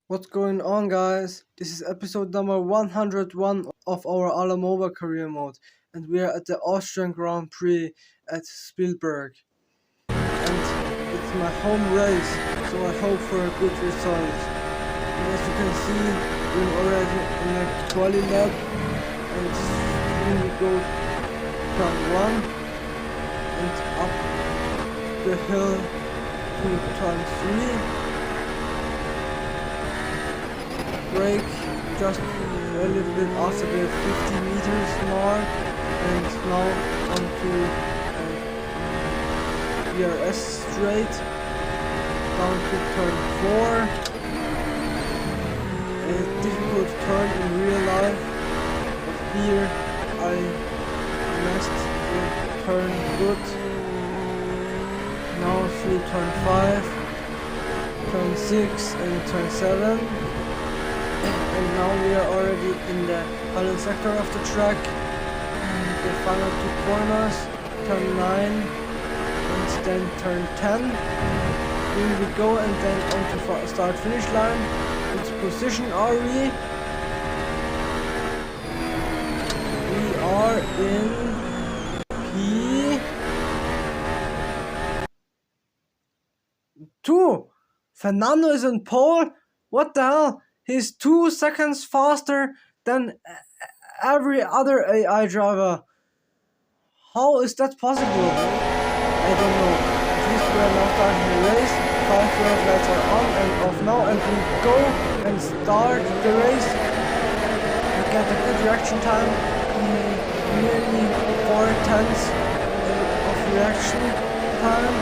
What's going on, guys? This is episode number 101 of our Alamova career mode, and we are at the Austrian Grand Prix at Spielberg. And it's my home race, so I hope for a good result. And as you can see, we're already in the quali lap, and soon we go turn 1 and up the hill to turn 3. Brake just a little bit after the 50 meters mark, and now onto ERS straight down to turn 4. A difficult turn in real life, but here I messed the turn good. Now through turn 5, turn 6 and turn 7. And now we are already in the final sector of the track. The final 2 corners, turn 9 and then turn 10. Here we go, and then on to start finish line. Which position are we? We are in P2. Fernando is on pole. What the hell? He's 2 seconds faster than every other AI driver. How is that possible? I don't know. At least we are now starting the race. 5 red lights are on and off now, and we go and start the race. We get a good reaction time, nearly 4/10 of reaction time,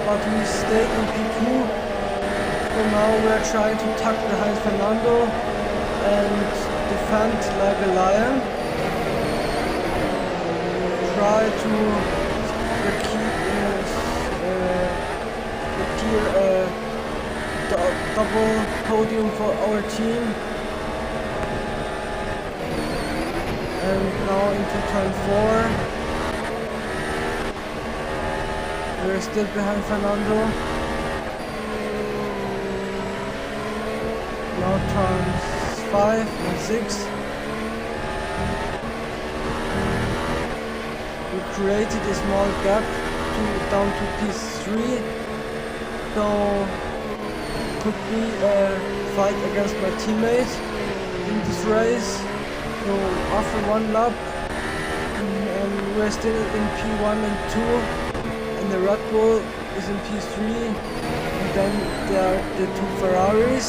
but we stay in P2. So now we're trying to tuck behind Fernando and defend like a lion. Try to secure a double podium for our team. And now into turn 4. We're still behind Fernando. Now turns 5 and 6. We created a small gap down to P3. So could be a fight against my teammate in this race. So after 1 lap, and we're still in P1 and 2, and the Red Bull is in P3, and then there are the 2 Ferraris.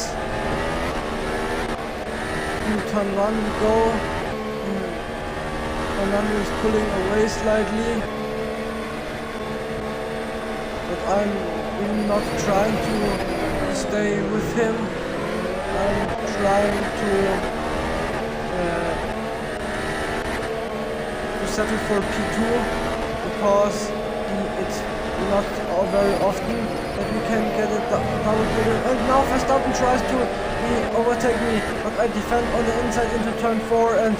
Turn 1 we go. Fernando is pulling away slightly, but I'm really not trying to stay with him. I'm trying to settle for P2, because it's not very often that we can get a double podium. And now Verstappen tries to overtake me, but I defend on the inside into turn 4 and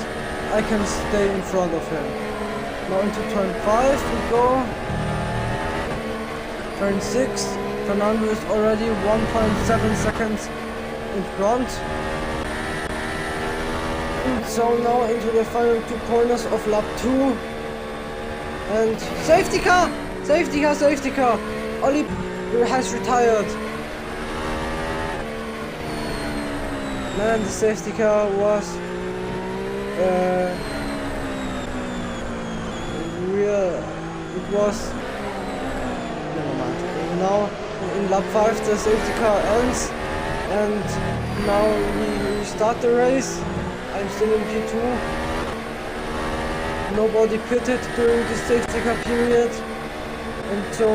I can stay in front of him. Now into turn 5 we go. Turn 6, Fernando is already 1.7 seconds in front. And so now into the final 2 corners of lap 2. And safety car! Safety car! Safety car! Oli has retired. Man, the safety car was real. It was. Never mind. Now in lap 5 the safety car ends, and now we start the race. I'm still in P2. Nobody pitted during the safety car period, and so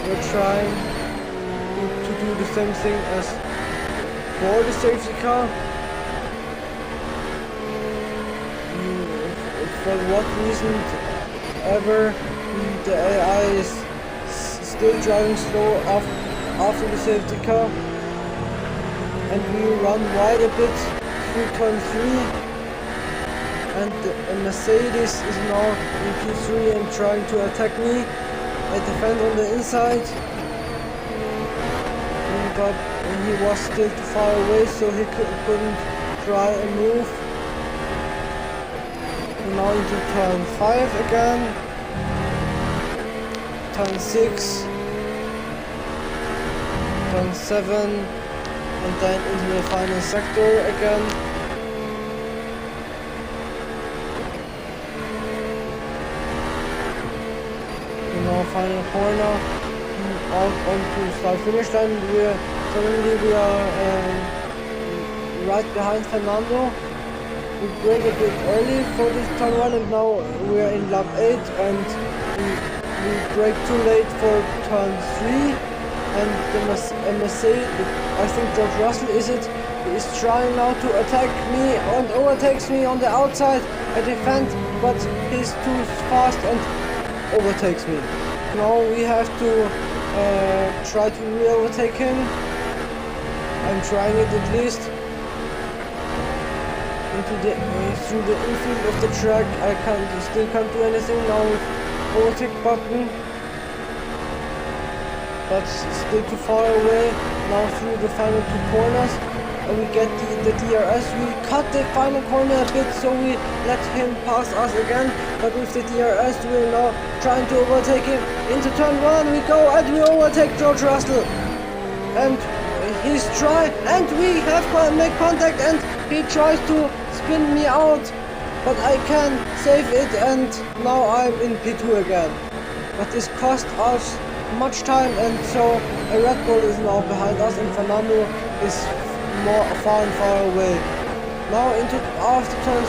we're trying to do the same thing as for the safety car. For what reason ever, the AI is still driving slow after the safety car, and we run wide a bit through turn 3, and a Mercedes is now in P3 and trying to attack me. I defend on the inside. We but he was still too far away, so he couldn't try a move. Now into turn 5 again, turn 6, turn 7, and then into the final sector again. And now final corner, out onto start finish line. Suddenly we are right behind Fernando. We break a bit early for this turn 1, and now we are in lap 8, and we break too late for turn 3, and the Mercedes, I think George Russell is trying now to attack me and overtakes me on the outside. I defend, but he's too fast and overtakes me. Now we have to try to re-overtake him. I'm trying it at least. Through the infield of the track, I still can't do anything now with overtake button, but still too far away. Now through the final 2 corners, and we get the DRS. We cut the final corner a bit, so we let him pass us again. But with the DRS, we're now trying to overtake him. Into turn 1 we go, and we overtake George Russell. And he's trying, and we have make contact, and he tries to spin me out, but I can save it, and now I'm in P2 again. But this cost us much time, and so a Red Bull is now behind us, and Fernando is far and far away. Now after turn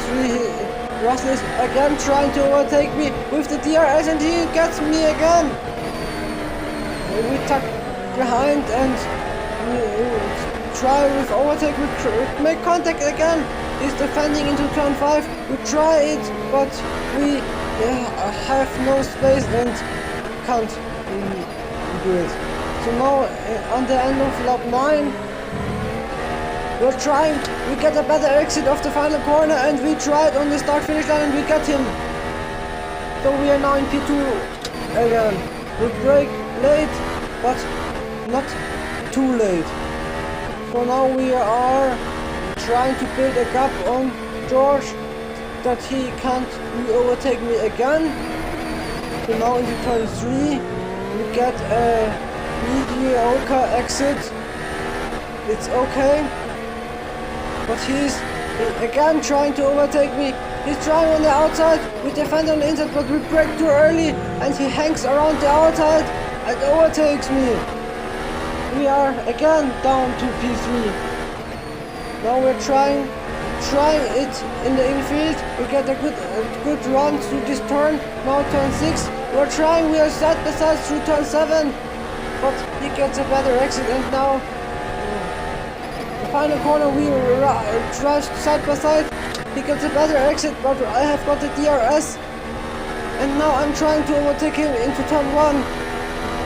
3, Russell is again trying to overtake me with the DRS, and he gets me again. We tuck behind and try with overtake, we make contact again. He's defending into turn 5. We try it, but we have no space and can't do it. So now on the end of lap 9, we're trying. We get a better exit of the final corner, and we try it on the start finish line, and we get him. So we are now in P2 again. We break late, but not too late. So now we are trying to build a gap on George that he can't overtake me again. So now into turn 3 we get a mediocre exit. It's okay, but he's again trying to overtake me. He's trying on the outside, we defend on the inside, but we break too early, and he hangs around the outside and overtakes me. We are again down to P3. Now we're trying it in the infield. We get a good run through this turn. Now turn 6. We're trying. We are side by side through turn 7, but he gets a better exit. And now the final corner we drive side by side. He gets a better exit, but I have got the DRS. And now I'm trying to overtake him into turn 1.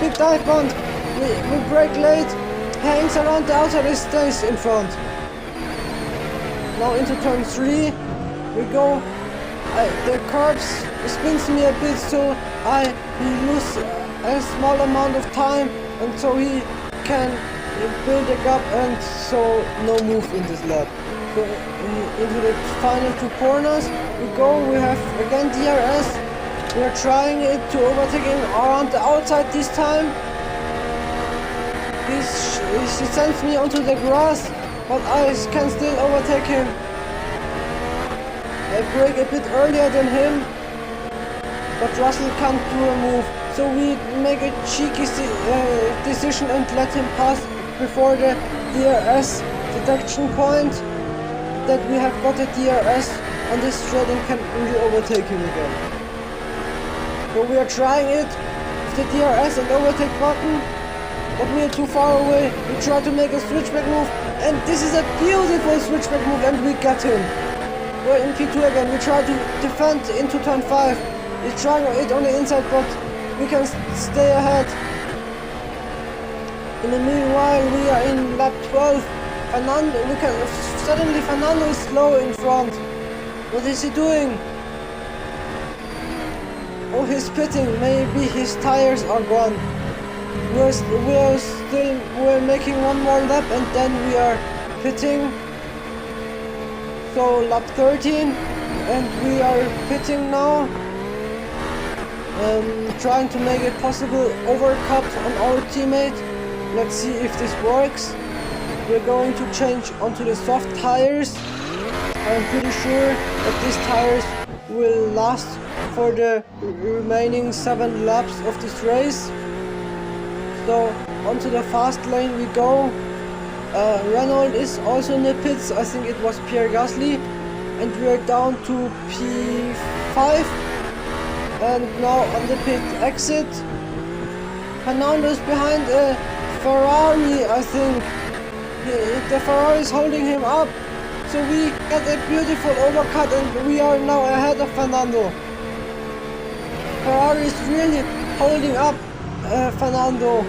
Big dive bond. We brake late. Hangs around the outside. He stays in front. Now into turn 3 we go. The curves spins me a bit, so I lose a small amount of time, and so he can build a gap, and so no move in this lap. So into the final 2 corners we go. We have again DRS. We are trying it to overtake him around the outside this time. He sends me onto the grass, but I can still overtake him. I brake a bit earlier than him, but Russell can't do a move. So we make a cheeky decision and let him pass before the DRS detection point, that we have got a DRS on this straight and can really overtake him again. So we are trying it with the DRS and overtake button, but we are too far away. We try to make a switchback move, and this is a beautiful switchback move, and we got him. We're in P2 again. We try to defend into turn 5. He's trying it on the inside, but we can stay ahead. In the meanwhile, we are in lap 12. Suddenly Fernando is slow in front. What is he doing? Oh, he's pitting. Maybe his tires are gone. we're making one more lap and then we are pitting. So lap 13 and we are pitting now. Trying to make it possible overcut on our teammate. Let's see if this works. We're going to change onto the soft tires. I'm pretty sure that these tires will last for the remaining 7 laps of this race. So onto the fast lane we go. R11 is also in the pits. I think it was Pierre Gasly, and we're down to P5. And now on the pit exit, Fernando's behind a Ferrari, I think. The Ferrari is holding him up. So we get a beautiful overcut and we are now ahead of Fernando. Ferrari is really holding up Fernando.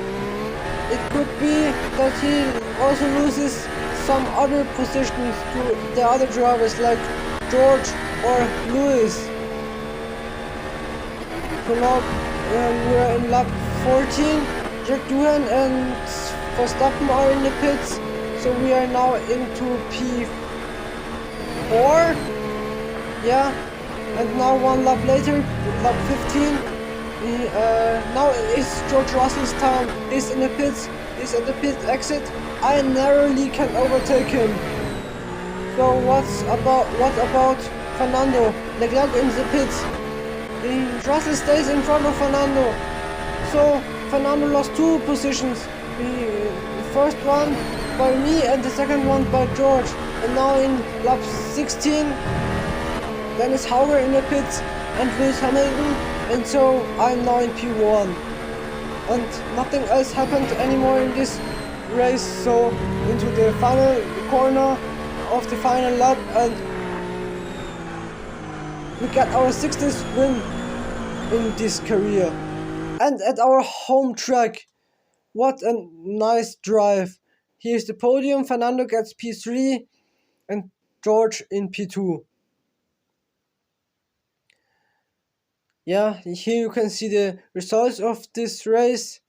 It could be that he also loses some other positions to the other drivers like George or Lewis. So now we're in lap 14. Jack Doohan and Verstappen are in the pits. So we are now into P4. Yeah. And now one lap later, lap 15. Now it's George Russell's time. He's in the pits. He's at the pit exit. I narrowly can overtake him. So what about Fernando? Leclerc in the pits. Russell stays in front of Fernando. So Fernando lost 2 positions. The first one by me and the second one by George. And now in lap 16, Dennis Hauer in the pits and Lewis Hamilton. And so I'm now in P1. And nothing else happened anymore in this race. So into the final corner of the final lap, and we got our 60th win in this career. And at our home track. What a nice drive. Here's the podium. Fernando gets P3 and George in P2. Yeah, here you can see the results of this race.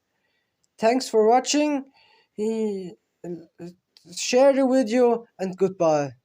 Thanks for watching. Share the video and goodbye.